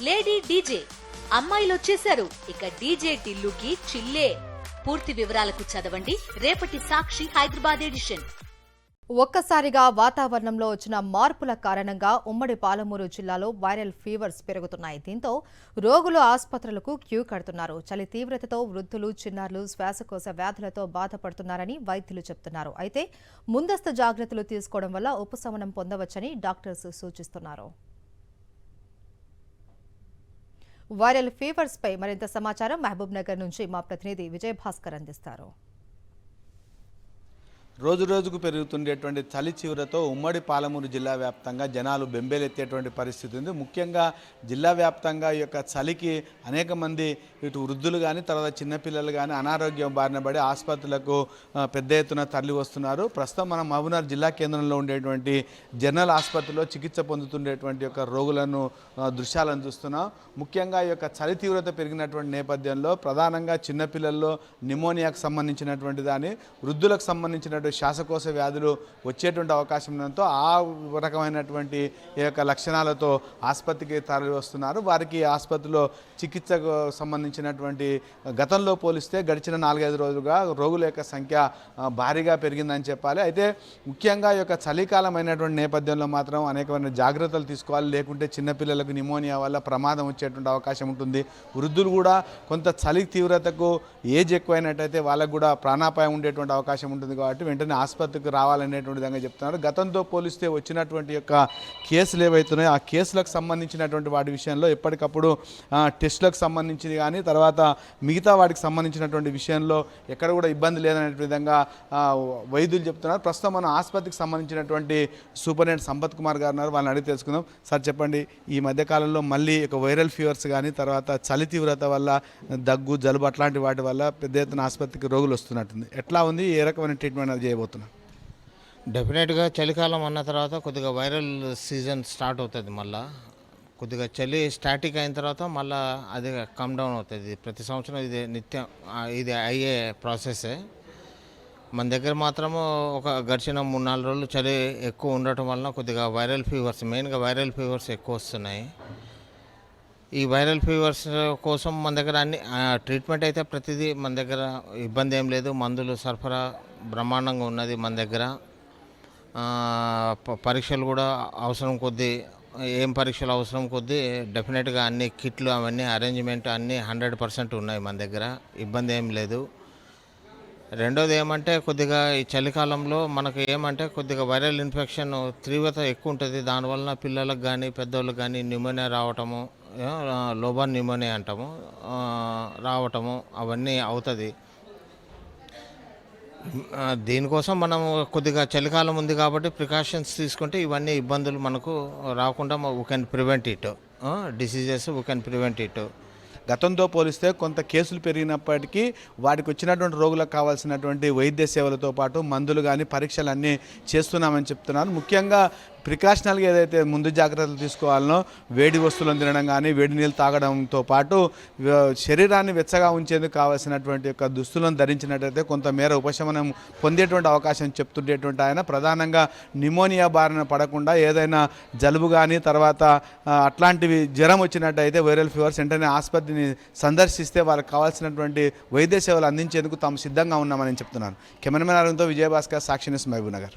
Lady DJ అమ్మాయిలు వచ్చేశారు. ఇక డీజే టిల్లుకి చిల్లే. పూర్తి వివరాలకు చదవండి రేపటి సాక్షి హైదరాబాద్ ఎడిషన్. ఒక్కసారిగా వాతావరణంలో వచ్చిన మార్పుల కారణంగా ఉమ్మడి పాలమూరు జిల్లాలో వైరల్ ఫీవర్స్ పెరుగుతున్నాయి. దీంతో రోగులు ఆసుపత్రులకు క్యూ కడుతున్నారు. చలి తీవ్రతతో వృద్ధులు, చిన్నారులు శ్వాసకోశ వ్యాధులతో బాధపడుతున్నారని వైద్యులు చెబుతున్నారు. అయితే ముందస్తు జాగ్రత్తలు తీసుకోవడం వల్ల ఉపశమనం పొందవచ్చని డాక్టర్స్ సూచిస్తున్నారు. వైరల్ ఫీవర్స్ పై మరింత సమాచారం మహబూబ్ నగర్ నుంచి మా ప్రతినిధి విజయభాస్కర్ అందిస్తారు. రోజు రోజుకు పెరుగుతుండేటువంటి చలి తీవ్రతతో ఉమ్మడి పాలమూరు జిల్లా వ్యాప్తంగా జనాలు బెంబేలెత్తేటువంటి పరిస్థితి ఉంది. ముఖ్యంగా జిల్లా వ్యాప్తంగా ఈ యొక్క చలికి అనేక మంది ఇటు వృద్ధులు కానీ తర్వాత చిన్నపిల్లలు కానీ అనారోగ్యం బారిన పడి ఆసుపత్రులకు పెద్ద ఎత్తున తరలి వస్తున్నారు. ప్రస్తుతం మనం మహబూబ్నగర్ జిల్లా కేంద్రంలో ఉండేటువంటి జనరల్ ఆసుపత్రిలో చికిత్స పొందుతుండేటువంటి యొక్క రోగులను దృశ్యాలను చూస్తున్నాం. ముఖ్యంగా ఈ యొక్క చలి తీవ్రత పెరిగినటువంటి నేపథ్యంలో ప్రధానంగా చిన్నపిల్లల్లో నిమోనియాకు సంబంధించినటువంటి దాని, వృద్ధులకు సంబంధించిన శ్వాసకోశ వ్యాధులు వచ్చేటువంటి అవకాశం ఉండడంతో ఆ రకమైనటువంటి ఈ యొక్క లక్షణాలతో ఆసుపత్రికి తరలి వస్తున్నారు. వారికి ఆసుపత్రిలో చికిత్సకు సంబంధించినటువంటి గతంలో పోలిస్తే గడిచిన 4-5 రోజులుగా రోగుల యొక్క సంఖ్య భారీగా పెరిగిందని చెప్పాలి. అయితే ముఖ్యంగా ఈ యొక్క చలికాలం అయినటువంటి నేపథ్యంలో మాత్రం అనేకమైన జాగ్రత్తలు తీసుకోవాలి. లేకుంటే చిన్నపిల్లలకు నిమోనియా వల్ల ప్రమాదం వచ్చేటువంటి అవకాశం ఉంటుంది. వృద్ధులు కూడా కొంత చలి తీవ్రతకు ఏజ్ ఎక్కువైనట్టయితే వాళ్ళకు కూడా ప్రాణాపాయం ఉండేటువంటి అవకాశం ఉంటుంది. కాబట్టి వెంటనే ఆసుపత్రికి రావాలనేటువంటి విధంగా చెప్తున్నారు. గతంతో పోలిస్తే వచ్చినటువంటి యొక్క కేసులు ఏవైతున్నాయో ఆ కేసులకు సంబంధించినటువంటి వాటి విషయంలో ఎప్పటికప్పుడు టెస్టులకు సంబంధించింది కానీ తర్వాత మిగతా వాటికి సంబంధించినటువంటి విషయంలో ఎక్కడ కూడా ఇబ్బంది లేదనే విధంగా వైద్యులు చెప్తున్నారు. ప్రస్తుతం మన ఆసుపత్రికి సంబంధించినటువంటి సూపరింటెండెంట్ సంపత్ కుమార్ గారు ఉన్నారు. వాళ్ళని అడిగి తెలుసుకుందాం. సార్ చెప్పండి, ఈ మధ్యకాలంలో మళ్ళీ ఒక వైరల్ ఫీవర్స్ కానీ తర్వాత చలి తీవ్రత వల్ల దగ్గు, జలుబు అట్లాంటి వాటి వల్ల పెద్ద ఎత్తున ఆసుపత్రికి రోగులు వస్తున్నట్టుంది. ఎట్లా ఉంది? ఏ రకమైన ట్రీట్మెంట్ అది చేయబోతున్నా? డెఫినెట్గా చలికాలం అన్న తర్వాత కొద్దిగా వైరల్ సీజన్ స్టార్ట్ అవుతుంది. మళ్ళీ కొద్దిగా చలి స్టాటిక్ అయిన తర్వాత మళ్ళీ అది కమ్ డౌన్ అవుతుంది. ప్రతి సంవత్సరం ఇది నిత్యం ఇది అయ్యే ప్రాసెసే. మన దగ్గర మాత్రము ఒక గడిచిన 3-4 రోజులు చలి ఎక్కువ ఉండటం వలన కొద్దిగా వైరల్ ఫీవర్స్, మెయిన్గా వైరల్ ఫీవర్స్ ఎక్కువ వస్తున్నాయి. ఈ వైరల్ ఫీవర్స్ కోసం మన దగ్గర అన్ని ట్రీట్మెంట్ అయితే ప్రతిదీ మన దగ్గర ఇబ్బంది ఏం లేదు. మందులు సరఫరా బ్రహ్మాండంగా ఉన్నది మన దగ్గర. పరీక్షలు కూడా అవసరం కొద్దీ, ఏం పరీక్షలు అవసరం కొద్దీ డెఫినెట్గా అన్ని కిట్లు అవన్నీ అరేంజ్మెంట్ అన్నీ 100% ఉన్నాయి మన దగ్గర. ఇబ్బంది ఏం లేదు. రెండోది ఏమంటే కొద్దిగా ఈ చలికాలంలో మనకు ఏమంటే కొద్దిగా వైరల్ ఇన్ఫెక్షన్ తీవ్రత ఎక్కువ ఉంటుంది. దానివల్ల పిల్లలకు కానీ పెద్దోళ్ళకి కానీ న్యూమోనియా రావటము, లోబార్ న్యూమోనియా అంటాము, రావటము అవన్నీ అవుతుంది. దీనికోసం మనం కొద్దిగా చలికాలం ఉంది కాబట్టి ప్రికాషన్స్ తీసుకుంటే ఇవన్నీ ఇబ్బందులు మనకు రాకుండా we can prevent it. Diseases we can prevent it. గతంతో పోలిస్తే కొంత కేసులు పెరిగినప్పటికీ వాటికి వచ్చినటువంటి రోగులకు కావాల్సినటువంటి వైద్య సేవలతో పాటు మందులు కానీ పరీక్షలు అన్నీ చేస్తున్నామని చెప్తున్నారు. ముఖ్యంగా ప్రికాషనల్గా ఏదైతే ముందు జాగ్రత్తలు తీసుకోవాలనో వేడి వస్తువులను తినడం కానీ వేడి నీళ్ళు తాగడంతో పాటు శరీరాన్ని వెచ్చగా ఉంచేందుకు కావాల్సినటువంటి యొక్క దుస్తులను ధరించినట్టయితే కొంతమేర ఉపశమనం పొందేటువంటి అవకాశం చెప్తుండేటువంటి ఆయన ప్రధానంగా నిమోనియా బారిన పడకుండా ఏదైనా జలుబు కానీ తర్వాత అట్లాంటివి జ్వరం వచ్చినట్టయితే వైరల్ ఫీవర్స్ వెంటనే ఆసుపత్రిని సందర్శిస్తే వాళ్ళకి కావాల్సినటువంటి వైద్య సేవలు అందించేందుకు తాము సిద్ధంగా ఉన్నామని చెప్తున్నారు. కెమెరామెన్ అరుణ్తో విజయభాస్కర్, సాక్షి న్యూస్, మహబూబ్ నగర్.